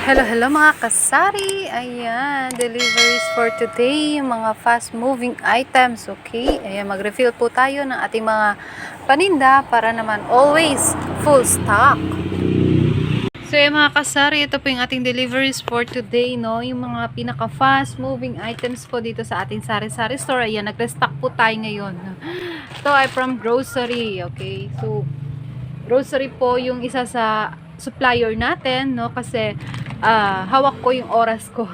Hello, hello mga kasari. Ayan, deliveries for today, yung mga fast moving items, okay? Ayan, mag-refill po tayo ng ating mga paninda para naman always full stock. So yung mga kasari, ito po yung ating deliveries for today, no? Yung mga pinaka fast moving items po dito sa ating sari-sari store. Ayan, nag-restock po tayo ngayon. Ito ay from grocery, okay? So, grocery po yung isa sa supplier natin, no? Kasi hawak ko yung oras ko.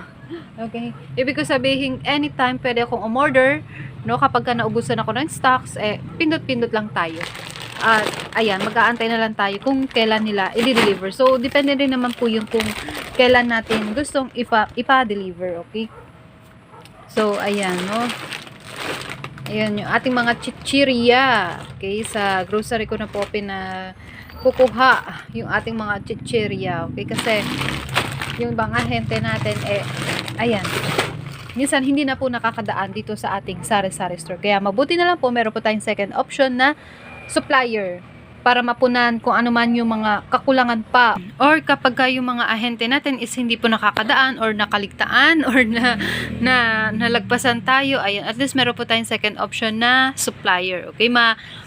Okay? Ibig ko sabihin, anytime pwede akong umorder, no? Kapag naubusan ako ng stocks, pindot-pindot lang tayo. At ayan, mag-aantay na lang tayo kung kailan nila i-deliver. So, depende rin naman po yung kung kailan natin gustong ipa-deliver, okay? So, ayan, no? Ayan yung ating mga chichirya. Okay, sa grocery ko na po kukuha yung ating mga chichirya. Okay, kasi yung mga hente natin, ayan. Minsan, hindi na po nakakadaan dito sa ating sari-sari store. Kaya, mabuti na lang po, meron po tayong second option na supplier para mapunan kung ano man yung mga kakulangan pa. Or kapag yung mga ahente natin is hindi po nakakadaan or nakaligtaan or nalagpasan tayo, ayan, at least meron po tayong second option na supplier. Okay,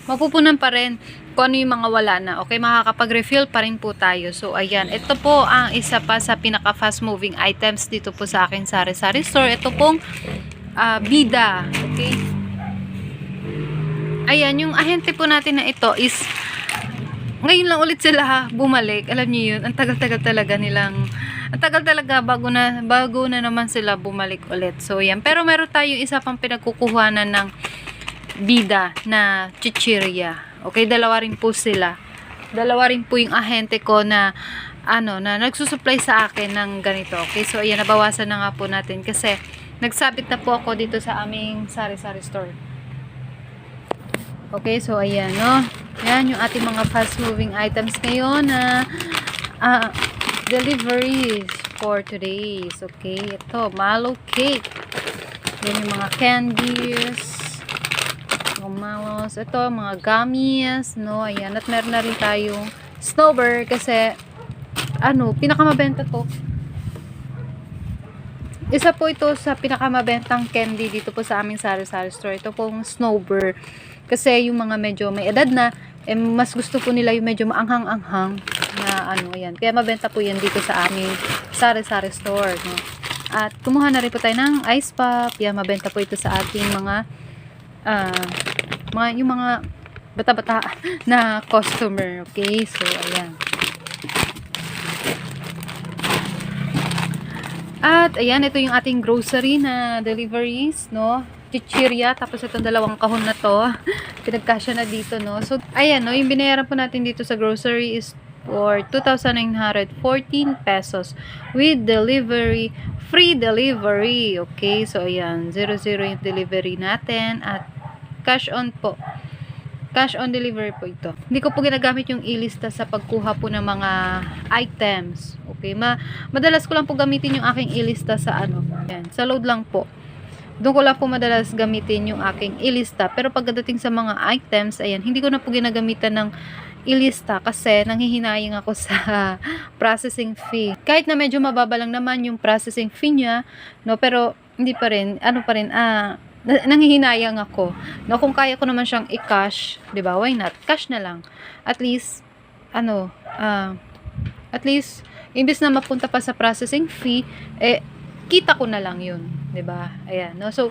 mapupunan pa rin kung ano yung mga wala na. Okay, makakapag-refill pa rin po tayo. So, ayan, ito po ang isa pa sa pinaka-fast moving items dito po sa akin sari-sari store. Ito pong bida. Okay, ayan, yung ahente po natin na ito is ngayon lang ulit sila bumalik. Alam niyo yun, ang tagal-tagal talaga bago na naman sila bumalik ulit. So, yan. Pero meron tayong isa pang pinagkukuhanan ng bida na chichirya. Okay, dalawa rin po sila. Dalawa rin po yung ahente ko na nagsusupply sa akin ng ganito. Okay, so ayan, nabawasan na nga po natin kasi nagsabit na po ako dito sa aming sari-sari store. Okay, so ayan, no? Yan yung ating mga fast moving items ngayon na deliveries for today's. Okay, ito, mallow cake. Yan yung mga candies, mga mallows. Ito, mga gummies, no? Ayan, at meron na rin tayong snowbird kasi pinakamabenta to. Isa po ito sa pinakamabentang candy dito po sa aming sari-sari store. Ito pong snowbird. Kasi yung mga medyo may edad na, mas gusto po nila yung medyo maanghang-anghang na ayan. Kaya mabenta po yan dito sa aming sari-sari store, no? At kumuha na rin po tayo ng ice pop. Yan, mabenta po ito sa ating yung mga bata-bata na customer. Okay, so ayan. At ayan, ito yung ating grocery na deliveries, no? Chichirya, tapos itong dalawang kahon na to pinagkasya na dito, no? So ayan, no, yung binayaran po natin dito sa grocery is for 2,914 pesos with delivery, free delivery. Okay, so ayan, 00 yung delivery natin at cash on delivery po ito. Hindi ko po ginagamit yung ilista sa pagkuha po ng mga items. Okay, madalas ko lang po gamitin yung aking ilista sa yan, sa load lang po. Doon ko lang po madalas gamitin yung aking ilista. Pero pagdating sa mga items, ayan, hindi ko na po ginagamitan ng ilista kasi nanghihinayang ako sa processing fee. Kahit na medyo mababa lang naman yung processing fee niya, no, pero hindi pa rin, nanghihinayang ako. No, kung kaya ko naman siyang i-cash, 'di ba? Why not? Cash na lang. At least imbes na mapunta pa sa processing fee, kita ko na lang yun, 'di ba? Ayan, no? So,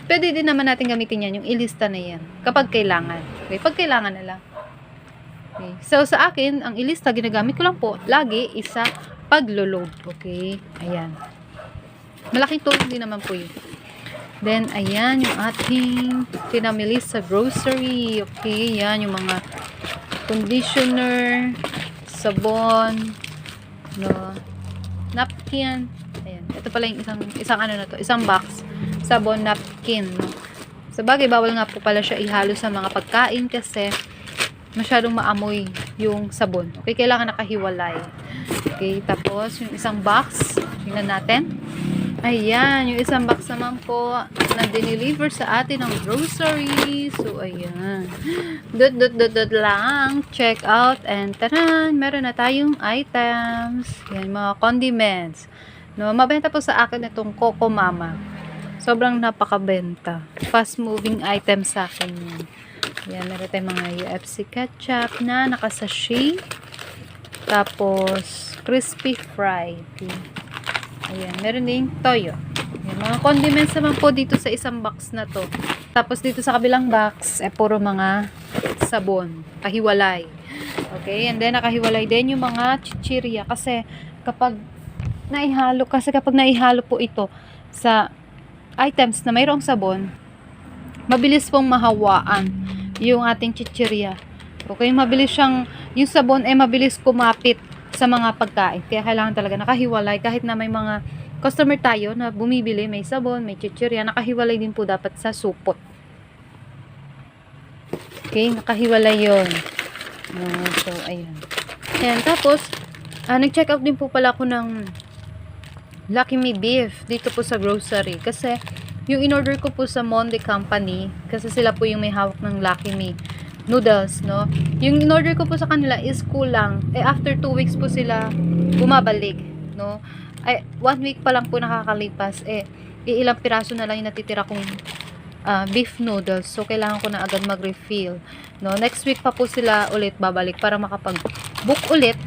pwede din naman natin gamitin yan, yung ilista na yan, kapag kailangan. Okay? Pag kailangan na lang. Okay. So, sa akin, ang ilista, ginagamit ko lang po, lagi, isa, paglo-load. Okay? Ayan. Malaking tulong din naman po yun. Then, ayan, yung ating pinamili sa grocery. Okay? Yan, yung mga conditioner, sabon, no, napkin. Ayan. Ito pala yung isang box. Sabon, napkin, no. Sa bagay, bawal nga po pala siya ihalo sa mga pagkain kasi masyadong maamoy yung sabon. Okay, kailangan nakahiwalay. Okay, tapos yung isang box, tingnan natin. Ayan, yung isang box naman po na dineliver sa atin ng grocery. So, ayan. Dot lang. Check out. And taran, meron na tayong items. Yan, mga condiments. No, mabenta po sa akin itong Coco Mama. Sobrang napakabenta. Fast moving item sa akin yan. Yan, meron tayong mga UFC ketchup na nakasashay. Tapos, crispy fried. Ayan, meron ding toyo. Ayan, mga condiments naman po dito sa isang box na to. Tapos dito sa kabilang box, puro mga sabon. Kahiwalay. Okay, and then nakahiwalay din yung mga chichirya. Kasi kapag naihalo po ito sa items na mayroong sabon, mabilis pong mahawaan yung ating chichirya. Okay, yung sabon mabilis kumapit sa mga pagkain. Kaya kailangan talaga nakahiwalay kahit na may mga customer tayo na bumibili, may sabon, may chichirya, nakahiwalay din po dapat sa supot. Okay, nakahiwalay yun. So, ayan. Ayan, tapos, nag-check out din po pala ako ng Lucky Me Beef dito po sa grocery. Kasi, yung in-order ko po sa Monde Company, kasi sila po yung may hawak ng Lucky Me noodles, no? Yung in-order ko po sa kanila is kulang. After 2 weeks po sila bumabalik, no? 1 week pa lang po nakakalipas. Ilang piraso na lang yung natitira kong beef noodles. So, kailangan ko na agad mag-refill, no? Next week pa po sila ulit babalik para makapag-book ulit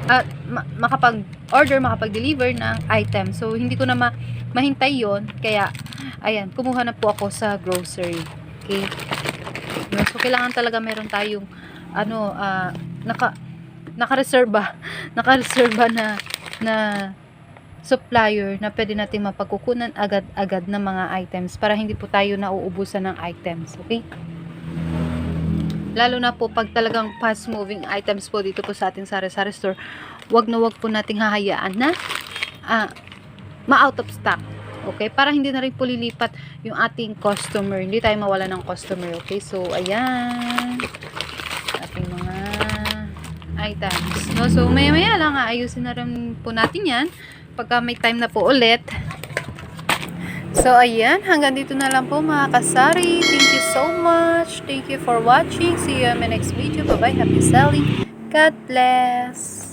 at makapag-order, makapag-deliver ng item. So, hindi ko na mahintay yon. Kaya, ayan, kumuha na po ako sa grocery. Okay? So, kailangan talaga meron tayong naka-reserva na supplier na pwede natin mapagkukunan agad-agad ng mga items para hindi po tayo nauubusan ng items. Okay? Lalo na po pag talagang fast moving items po dito po sa ating sari-sari store, wag na wag po nating hahayaan na ma-out of stock. Okay? Para hindi na rin po lilipat yung ating customer. Hindi tayo mawala ng customer. Okay? So, ayan. Ating mga items. No? So, maya-maya lang ayusin na rin po natin yan. Pagka may time na po ulit. So, ayan. Hanggang dito na lang po mga kasari. Thank you so much. Thank you for watching. See you in my next video. Bye-bye. Happy selling. God bless.